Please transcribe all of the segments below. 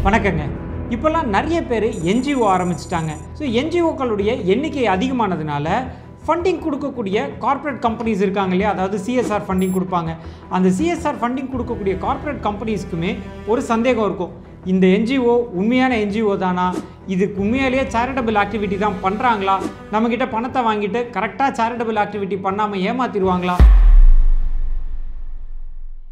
வணக்கங்க. இப்போல்லாம் நிறைய பேர் என்ஜிஓ ஆரம்பிச்சிட்டாங்க. ஸோ என்ஜிஓக்களுடைய எண்ணிக்கை அதிகமானதுனால ஃபண்டிங் கொடுக்கக்கூடிய கார்ப்பரேட் கம்பெனிஸ் இருக்காங்க இல்லையா, அதாவது சிஎஸ்ஆர் ஃபண்டிங் கொடுப்பாங்க. அந்த சிஎஸ்ஆர் ஃபண்டிங் கொடுக்கக்கூடிய கார்ப்பரேட் கம்பெனிஸ்க்குமே ஒரு சந்தேகம் இருக்கும். இந்த என்ஜிஓ உண்மையான என்ஜிஓ தானா, இதுக்கு உண்மையாலேயே சேரிட்டபிள் ஆக்டிவிட்டி தான் பண்ணுறாங்களா, நம்மக்கிட்ட பணத்தை வாங்கிட்டு கரெக்டாக சேரிட்டபிள் ஆக்டிவிட்டி பண்ணாமல் ஏமாற்றிடுவாங்களா,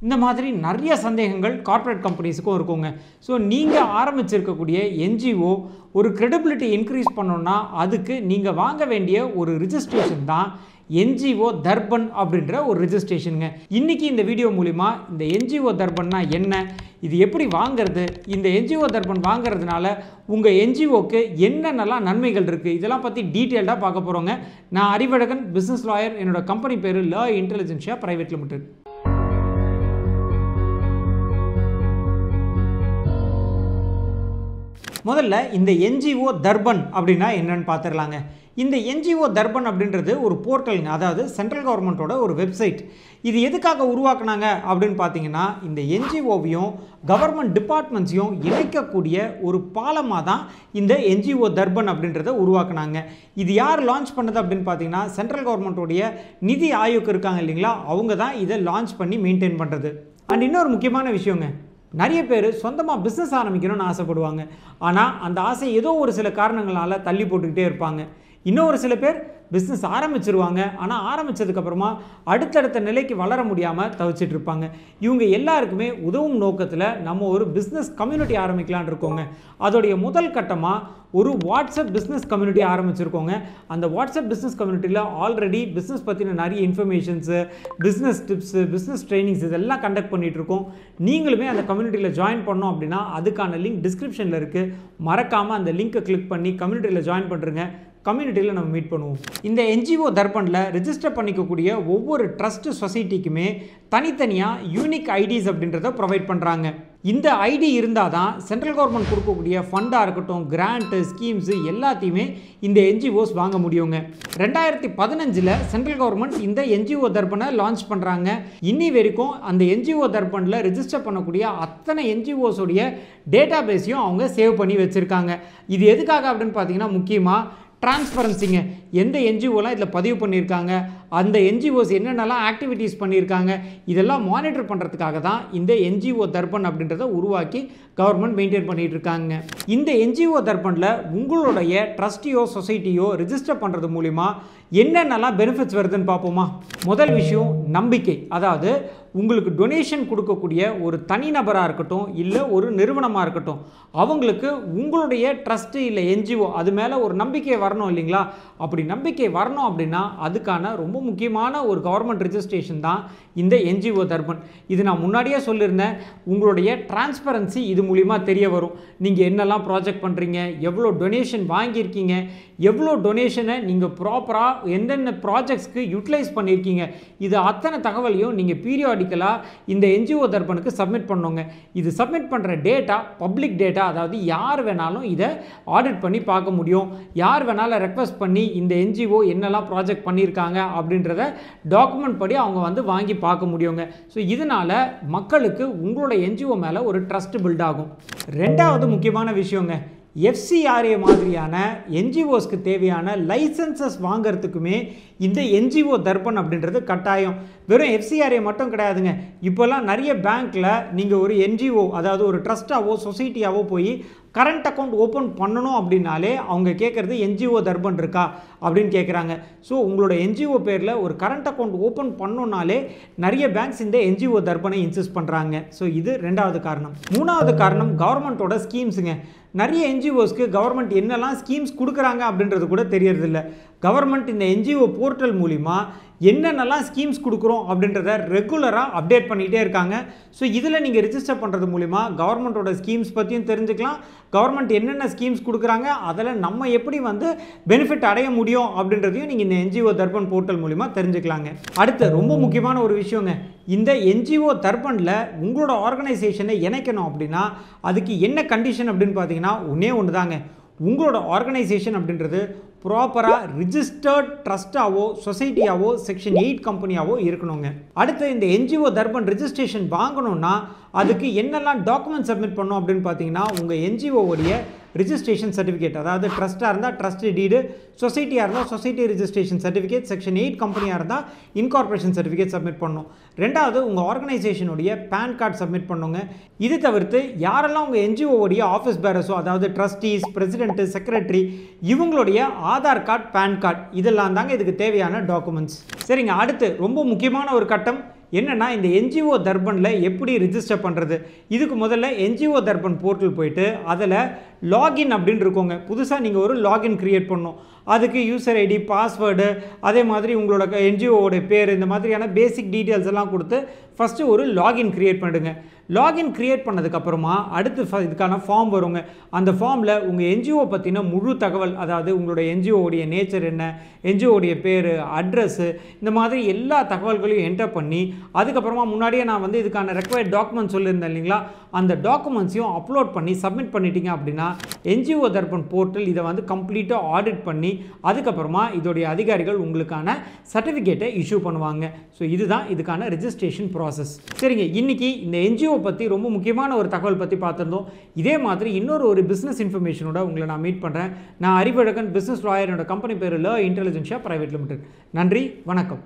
இந்த மாதிரி நிறைய சந்தேகங்கள் கார்ப்பரேட் கம்பெனிஸுக்கும் இருக்குங்க. ஸோ நீங்கள் ஆரம்பிச்சிருக்கக்கூடிய என்ஜிஓ ஒரு கிரெடிபிலிட்டி இன்க்ரீஸ் பண்ணணுன்னா அதுக்கு நீங்கள் வாங்க வேண்டிய ஒரு ரிஜிஸ்ட்ரேஷன் தான் என்ஜிஓ தர்பன் அப்படின்ற ஒரு ரிஜிஸ்ட்ரேஷனுங்க. இன்றைக்கி இந்த வீடியோ மூலிமா இந்த என்ஜிஓ தர்பன்னா என்ன, இது எப்படி வாங்கிறது, இந்த என்ஜிஓ தர்பன் வாங்கிறதுனால உங்கள் என்ஜிஓக்கு என்னென்னலாம் நன்மைகள் இருக்குது, இதெல்லாம் பற்றி டீட்டெயில்டாக பார்க்க போகிறோங்க. நான் அறிவழகன், பிஸ்னஸ் லாயர். என்னோடய கம்பெனி பேர் லா இன்டெலிஜென்ஷியா பிரைவேட் லிமிடெட். முதல்ல இந்த என்ஜிஓ தர்பன் அப்படின்னா என்னன்னு பார்த்துடலாங்க. இந்த என்ஜிஓ தர்பன் அப்படின்றது ஒரு போர்ட்டலுங்க, அதாவது சென்ட்ரல் கவர்மெண்ட்டோட ஒரு வெப்சைட். இது எதுக்காக உருவாக்குனாங்க அப்படின்னு பார்த்தீங்கன்னா, இந்த என்ஜிஓவையும் கவர்மெண்ட் டிபார்ட்மெண்ட்ஸையும் இணைக்கக்கூடிய ஒரு பாலமாக தான் இந்த என்ஜிஓ தர்பன் அப்படின்றத உருவாக்குனாங்க. இது யார் லான்ச் பண்ணது அப்படின்னு பார்த்தீங்கன்னா, சென்ட்ரல் கவர்மெண்ட்டோடைய நிதி ஆயோக் இருக்காங்க இல்லைங்களா, அவங்க தான் இதை லான்ச் பண்ணி மெயின்டைன் பண்ணுறது. அண்ட் இன்னொரு முக்கியமான விஷயங்க, நிறைய பேர் சொந்தமாக பிஸ்னஸ் ஆரம்பிக்கணும்னு ஆசைப்படுவாங்க. ஆனால் அந்த ஆசை ஏதோ ஒரு சில காரணங்களால் தள்ளி போட்டுக்கிட்டே இருப்பாங்க. இன்னொரு சில பேர் பிஸ்னஸ் ஆரம்பிச்சிருவாங்க, ஆனால் ஆரம்பித்ததுக்கப்புறமா அடுத்தடுத்த நிலைக்கு வளர முடியாமல் தவிச்சிட்டு இருப்பாங்க. இவங்க எல்லாருக்குமே உதவும் நோக்கத்தில் நம்ம ஒரு பிஸ்னஸ் கம்யூனிட்டி ஆரம்பிக்கலான் இருக்கோங்க. அதோடைய முதல் கட்டமாக ஒரு வாட்ஸ்அப் பிஸ்னஸ் கம்யூனிட்டி ஆரம்பிச்சிருக்கோங்க. அந்த வாட்ஸ்அப் பிஸ்னஸ் கம்யூனிட்டியில் ஆல்ரெடி பிஸ்னஸ் பற்றின நிறைய informations, business tips, business trainings இதெல்லாம் கண்டக்ட் பண்ணிகிட்ருக்கோம். நீங்களுமே அந்த கம்யூனிட்டியில் ஜாயின் பண்ணோம் அப்படின்னா அதுக்கான லிங்க் டிஸ்கிரிப்ஷனில் இருக்குது. மறக்காமல் அந்த லிங்க்கை கிளிக் பண்ணி கம்யூனிட்டியில் ஜாயின் பண்ணுறங்க. கம்யூனிட்டியில் நம்ம மீட் பண்ணுவோம். இந்த என்ஜிஓ தர்பனில் ரெஜிஸ்டர் பண்ணிக்கக்கூடிய ஒவ்வொரு ட்ரஸ்ட் சொசைட்டிக்குமே தனித்தனியாக யூனிக் ஐடிஸ் அப்படின்றத ப்ரொவைட் பண்ணுறாங்க. இந்த ஐடி இருந்தால் தான் சென்ட்ரல் கவர்மெண்ட் கொடுக்கக்கூடிய ஃபண்டாக இருக்கட்டும், கிராண்ட்டு, ஸ்கீம்ஸு எல்லாத்தையுமே இந்த என்ஜிஓஸ் வாங்க முடியுங்க. 2015 சென்ட்ரல் கவர்மெண்ட் இந்த என்ஜிஓ தர்பனை லான்ச் பண்ணுறாங்க. இன்னி வரைக்கும் அந்த என்ஜிஓ தர்பனில் ரெஜிஸ்டர் பண்ணக்கூடிய அத்தனை என்ஜிஓஸோடைய டேட்டா பேஸையும் அவங்க சேவ் பண்ணி வச்சுருக்காங்க. இது எதுக்காக அப்படின்னு பார்த்தீங்கன்னா, முக்கியமாக டிரான்ஸ்பரன்சிங்க. எந்த என்ஜிஓலாம் இதில் பதிவு பண்ணியிருக்காங்க, அந்த என்ஜிஓஸ் என்னென்னலாம் ஆக்டிவிட்டீஸ் பண்ணியிருக்காங்க, இதெல்லாம் மானிட்டர் பண்ணுறதுக்காக தான் இந்த என்ஜிஓ தர்பன் அப்படின்றத உருவாக்கி கவர்மெண்ட் மெயின்டைன் பண்ணிகிட்டு இருக்காங்க. இந்த என்ஜிஓ தர்பனில் உங்களுடைய ட்ரஸ்டியோ சொசைட்டியோ ரிஜிஸ்டர் பண்ணுறது மூலிமா என்னென்னலாம் பெனிஃபிட்ஸ் வருதுன்னு பார்ப்போமா. முதல் விஷயம் நம்பிக்கை. அதாவது உங்களுக்கு டொனேஷன் கொடுக்கக்கூடிய ஒரு தனிநபராக இருக்கட்டும், இல்லை ஒரு நிறுவனமாக இருக்கட்டும், அவங்களுக்கு உங்களுடைய ட்ரஸ்ட்டு இல்லை என்ஜிஓ அது மேலே ஒரு நம்பிக்கை வரணும் இல்லைங்களா. அப்படி நம்பிக்கை வரணும் அப்படின்னா அதுக்கான ரொம்ப முக்கியமான ஒரு கவர்மெண்ட் ரெஜிஸ்ட்ரேஷன் தான் இந்த என்ஜிஓ தர்பன். இது நான் முன்னாடியே சொல்லியிருந்தேன். உங்களுடைய டிரான்ஸ்பரன்சி இது மூலிமா தெரிய வரும். நீங்கள் என்னெல்லாம் ப்ராஜெக்ட் பண்ணுறீங்க, எவ்வளோ டொனேஷன் வாங்கியிருக்கீங்க, எவ்வளோ டொனேஷனை நீங்கள் ப்ராப்பராக எந்தெந்த ப்ராஜெக்ட்ஸ்க்கு யூட்டிலைஸ் பண்ணியிருக்கீங்க, இது அத்தனை தகவலையும் நீங்கள் பீரியாடிக்கலாக இந்த என்ஜிஓ தர்பனுக்கு சப்மிட் பண்ணுங்க. இது சப்மிட் பண்ணுற டேட்டா பப்ளிக் டேட்டா, அதாவது யார் வேணாலும் இதை ஆடிட் பண்ணி பார்க்க முடியும். யார் வேணாலும் ரெக்வஸ்ட் பண்ணி இந்த என்ஜிஓ என்னெல்லாம் ப்ராஜெக்ட் பண்ணியிருக்காங்க அப்படின்றத டாக்குமெண்ட் படி அவங்க வந்து வாங்கி பார்க்க முடியுங்க. ஸோ இதனால் மக்களுக்கு உங்களோட என்ஜிஓ மேலே ஒரு ட்ரஸ்ட் பில்ட் ஆகும். ரெண்டாவது முக்கியமான விஷயங்க, எஃப்சிஆர்ஏ மாதிரியான என்ஜிஓஸ்க்கு தேவையான லைசன்சஸ் வாங்கிறதுக்குமே இந்த என்ஜிஓ தர்பன் அப்படின்றது கட்டாயம். வெறும் எஃப்சிஆர்ஏ மட்டும் கிடையாதுங்க. இப்போல்லாம் நிறைய பேங்க்கில் நீங்கள் ஒரு என்ஜிஓ, அதாவது ஒரு ட்ரஸ்ட்டாவோ சொசைட்டியாவோ போய் கரண்ட் அக்கௌண்ட் ஓப்பன் பண்ணணும் அப்படின்னாலே அவங்க கேட்குறது என்ஜிஓ தர்பன் இருக்கா அப்படின்னு கேட்குறாங்க. ஸோ உங்களோட என்ஜிஓ பேரில் ஒரு கரண்ட் அக்கௌண்ட் ஓப்பன் பண்ணோன்னாலே நிறைய பேங்க்ஸ் இந்த என்ஜிஓ தர்பனை இன்சிஸ்ட் பண்ணுறாங்க. ஸோ இது ரெண்டாவது காரணம். மூணாவது காரணம் கவர்மெண்ட்டோட ஸ்கீம்ஸுங்க. நிறைய என்ஜிஓஸ்க்கு கவர்மெண்ட் என்னெல்லாம் ஸ்கீம்ஸ் கொடுக்குறாங்க அப்படின்றது கூட தெரியறதில்ல. கவர்மெண்ட் இந்த என்ஜிஓ போர்ட்டல் மூலிமா என்னென்னலாம் ஸ்கீம்ஸ் கொடுக்குறோம் அப்படின்றத ரெகுலராக அப்டேட் பண்ணிகிட்டே இருக்காங்க. ஸோ இதில் நீங்கள் ரிஜிஸ்டர் பண்ணுறது மூலிமா கவர்மெண்ட்டோட ஸ்கீம்ஸ் பற்றியும் தெரிஞ்சுக்கலாம். கவர்மெண்ட் என்னென்ன ஸ்கீம்ஸ் கொடுக்குறாங்க, அதில் நம்ம எப்படி வந்து பெனிஃபிட் அடைய முடியும் அப்படின்றதையும் நீங்கள் இந்த என்ஜிஓ தர்பன் போர்ட்டல் மூலிமா தெரிஞ்சுக்கலாங்க. அடுத்து ரொம்ப முக்கியமான ஒரு விஷயங்க, இந்த என்ஜிஓ தர்பனில் உங்களோட ஆர்கனைசேஷனை இணைக்கணும் அப்படின்னா அதுக்கு என்ன கண்டிஷன் அப்படின்னு பார்த்தீங்கன்னா ஒன்றே ஒன்று தாங்க. உங்களோட ஆர்கனைசேஷன் அப்படின்றது ப்ராப்பராக ரிஜிஸ்டர்ட் ட்ரஸ்ட்டாவோ சொசைட்டியாவோ செக்ஷன் 8 கம்பெனியாவோ இருக்கணுங்க. அடுத்து இந்த என்ஜிஓ தர்பன் ரிஜிஸ்ட்ரேஷன் வாங்கணும்னா அதுக்கு என்னெல்லாம் டாக்குமெண்ட் சப்மிட் பண்ணணும் அப்படின்னு பார்த்தீங்கன்னா, உங்கள் என்ஜிஓவுடைய ரிஜிஸ்ட்ரேஷன் சர்டிஃபிகேட், அதாவது ட்ரஸ்ட்டாக இருந்தால் ட்ரஸ்ட் டீடு, சொசைட்டியாக இருந்தால் சொசைட்டி ரிஜிஸ்ட்ரேஷன் சர்டிஃபிகேட், செக்ஷன் 8 கம்பெனியாக இருந்தால் இன்கார்பரேஷன் சர்டிஃபிகேட் சப்மிட் பண்ணணும். ரெண்டாவது உங்கள் ஆர்கனைசேஷனுடைய பேன் கார்டு சப்மிட் பண்ணுங்க. இது தவிர்த்து யாரெல்லாம் உங்கள் என்ஜிஓவுடைய ஆஃபீஸ் பேரஸோ, அதாவது ட்ரஸ்டீஸ், பிரசிடென்ட்டு, செக்ரட்டரி, இவங்களுடைய ஆதார் கார்டு, பேன் கார்டு, இதெல்லாம் தாங்க இதுக்கு தேவையான டாக்குமெண்ட்ஸ். சரிங்க, அடுத்து ரொம்ப முக்கியமான ஒரு கட்டம் என்னென்னா, இந்த என்ஜிஓ தர்பனில் எப்படி ரிஜிஸ்டர் பண்ணுறது. இதுக்கு முதல்ல என்ஜிஓ தர்பன் போர்ட்டல் போயிட்டு அதில் லாகின் அப்படின்னு இருக்கோங்க. புதுசாக நீங்கள் ஒரு லாகின் க்ரியேட் பண்ணணும். அதுக்கு யூசர் ஐடி, பாஸ்வேர்டு, அதே மாதிரி உங்களோட என்ஜிஓவோட பேர், இந்த மாதிரியான பேசிக் டீட்டெயில்ஸ் எல்லாம் கொடுத்து ஃபஸ்ட்டு ஒரு லாகின் க்ரியேட் பண்ணிடுங்க. லாகின் க்ரியேட் பண்ணதுக்கப்புறமா அடுத்து இதுக்கான ஃபார்ம் வருங்க. அந்த ஃபார்மில் உங்கள் என்ஜிஓ பற்றின முழு தகவல், அதாவது உங்களோட என்ஜிஓவுடைய நேச்சர் என்ன, என்ஜிஓடைய பேர், அட்ரஸ்ஸு, இந்த மாதிரி எல்லா தகவல்களையும் என்டர் பண்ணி அதுக்கப்புறமா முன்னாடியே நான் வந்து இதுக்கான ரெக்வயர்ட் டாக்குமெண்ட் சொல்லியிருந்தேன் இல்லைங்களா, அந்த டாக்குமெண்ட்ஸையும் அப்லோட் பண்ணி சப்மிட் பண்ணிட்டீங்க அப்படின்னா என்ஜிஓ தர்பன் போர்ட்டல் இதை வந்து கம்ப்ளீட்டாக ஆடிட் பண்ணி அதுக்கப்புறமா இதோடைய அதிகாரிகள் உங்களுக்கான சர்டிஃபிகேட்டை இஷ்யூ பண்ணுவாங்க. ஸோ இதுதான் இதுக்கான ரெஜிஸ்ட்ரேஷன் ப்ராசஸ். சரிங்க, இன்றைக்கி இந்த என்ஜிஓ பற்றி ரொம்ப முக்கியமான ஒரு தகவல் பற்றி பார்த்துருந்தோம். இதே மாதிரி இன்னொரு ஒரு பிஸ்னஸ் இன்ஃபர்மேஷனோட உங்களை நான் மீட் பண்ணுறேன். நான் அறிவழகன், பிஸ்னஸ் லாயர். என்னோட கம்பெனி பேர் ல இன்டெலிஜென்ஷியா பிரைவேட் லிமிடெட். நன்றி, வணக்கம்.